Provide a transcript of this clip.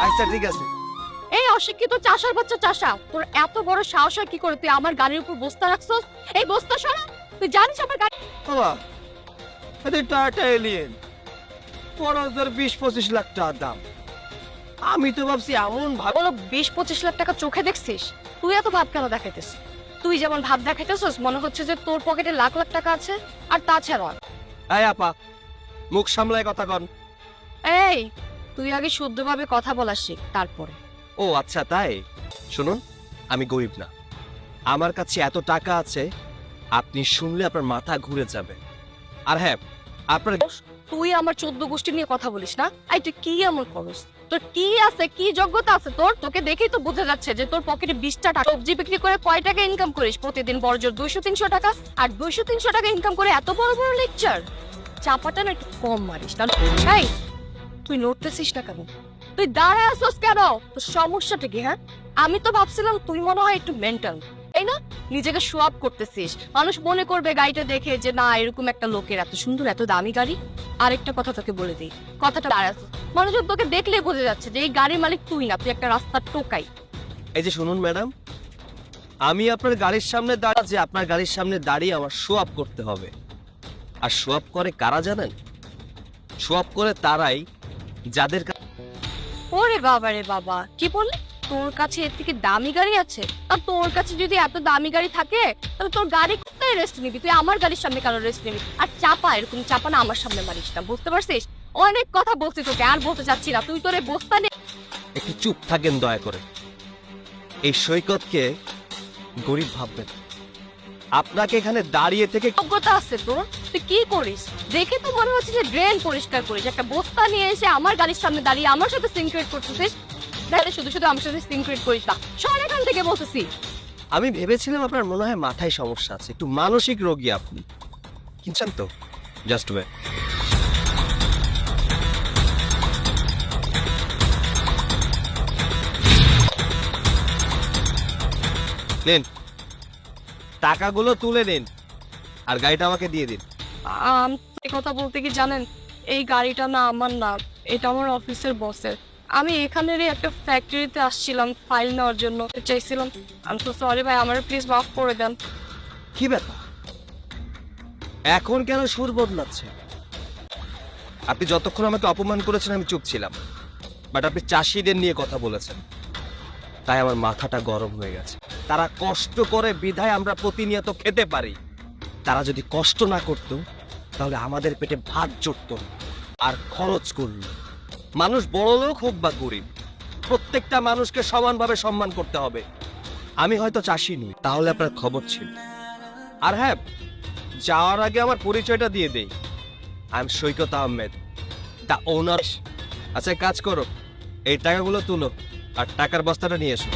আচ্ছা ঠিক আছে। এই অশিক্ষিত চাষার বাচ্চা চাষা, তোর এত বড় সাহস হয় কি করে তুই আমার গাড়ির উপর বস্তা রাখছস? এই বস্তা সরা, তুই জানিস আমার গাড়ি বাবা এটা টাটা এলিয়েন, 20-25 লাখ টাকা দাম। আমি তো ভাবছি এমন ভাবে বলো 20-25 লাখ টাকা চোখে দেখছিস? তুই এত ভাব কেন দেখাইতেছিস? তুই যেমন ভাব দেখাইতেছিস মনে হচ্ছে যে তোর পকেটে লাখ লাখ টাকা আছে। আর তাছাড়া এই আপা মুখ সামলায় কথা কন। এই তুই আগে শুদ্ধভাবে কথা বলা শিখ, তারপরে। ও আচ্ছা তাই। শুনুন, আমি গরিব না, আমার কাছে এত টাকা আছে আপনি শুনলে আপনার মাথা ঘুরে যাবে। আর হ্যাঁ, আপনার তুই আমার 14 গোষ্ঠী নিয়ে কথা বলিস না। এই তুই কি এমন করস? তোর কি আছে, কি যোগ্যতা আছে তোর? তোকে দেখেই তো বোঝা যাচ্ছে যে তোর পকেটে 20টা টাকা। সবজি বিক্রি করে কয় টাকা ইনকাম করিস প্রতিদিন? বড়জোর 200-300 টাকা। আর 200-300 টাকা ইনকাম করে এত বড় বড় লেকচার। চাপাটা না একটু কম মারিস না। এই তুই নড়তেছিস না কেন? তুই দাঁড়ায় আসছিস কেন? তোর সমস্যাটা কি? হ্যাঁ, আমি তো ভাবছিলাম তুই মনে হয় একটু মেন্টাল। এই না, নিজেকে শো আপ করতেছিস। মানুষ মনে করবে গাড়িটা দেখে যে না এরকম একটা লোকের এত সুন্দর এত দামি গাড়ি। আরেকটা কথা তোকে বলে দিই, কথাটা দাঁড়াস, মানুষজন তোকে দেখলেই বোঝা যাচ্ছে যে এই গাড়ির মালিক তুই না, তুই একটা রাস্তার টোকাই। এই যে শুনুন ম্যাডাম, আমি আপনার গাড়ির সামনে দাঁড়িয়ে যে আপনার গাড়ির সামনে দাঁড়িয়ে আমার শো আপ করতে হবে। আর শো আপ করে কারা জানেন? শো আপ করে তারাই যাদের ওরে বাবা রে বাবা, কি বললি? তোর কাছে এর থেকে দামি গাড়ি আছে? আর তোর কাছে যদি এত দামি গাড়ি থাকে তাহলে তোর গাড়ি কোথায় রেস্ট নিবি? তুই আমার গাড়ির সামনে কেন রেস্ট নিবি? আর চাপা, এরকম চাপা না আমার সামনে মারিস না, বুঝতে পারছিস? অনেক কথা বলছি তোকে, আর বলতে চাচ্ছি না। তুই তোরে বস্তা নিয়ে একটু চুপ থাকেন দয়া করে। এই সৈকতকে গরিব ভাববেন। আপনাকে এখানে দাঁড়িয়ে থেকে যোগ্যতা আছে তোর? তুই কি করিস? দেখে তো মনে হচ্ছে যে ড্রেন পরিষ্কার করিস। একটা বস্তা নিয়ে এসে আমার গাড়ির সামনে দাঁড়িয়ে আমার সাথে সিনক্রেট করতেছিস। তাহলে শুধু শুধু আমার সাথে সিনক্রেট করিস না, সর এখান থেকে বলতেছি। আমি ভেবেছিলাম আপনার মনে হয় মাথায় সমস্যা আছে, একটু মানসিক রোগী আপনি। কিনছেন তো? Just way. নিন, টাকাগুলো তুলে নিন আর গাড়িটা আমাকে দিয়ে দিন। এই কথা বলতে কি জানেন, এই গাড়িটা না আমার না, এটা আমার অফিসের বসের। আমি এখানেরই একটা ফ্যাক্টরিতে আসছিলাম ফাইল নেওয়ার জন্য, চাইছিলাম। আমি তো সরি ভাই, আমার প্লিজ মাফ করে দেন। কি ব্যাপার, এখন কেন সুর বদলাচ্ছে? আপনি যতক্ষণ আমাকে অপমান করেছেন আমি চুপ ছিলাম, বাট আপনি চাষিদের নিয়ে কথা বলেছেন, তাই আমার মাথাটা গরম হয়ে গেছে। তারা কষ্ট করে বিধায় আমরা প্রতিনিয়ত খেতে পারি। তারা যদি কষ্ট না করতো তাহলে আমাদের পেটে ভাত জুটতো না। আর খরচ করলো, মানুষ বড় লোক হোক বা গরিব, প্রত্যেকটা মানুষকে সমানভাবে সম্মান করতে হবে। আমি হয়তো চাষি নই, তাহলে আপনার খবর ছিল। আর হ্যাঁ, যাওয়ার আগে আমার পরিচয়টা দিয়ে দেই। I am Saikat Ahmed, the owner. আচ্ছা কাজ করো, এই টাকাগুলো তুলো আর টাকার বস্তাটা নিয়ে এসো।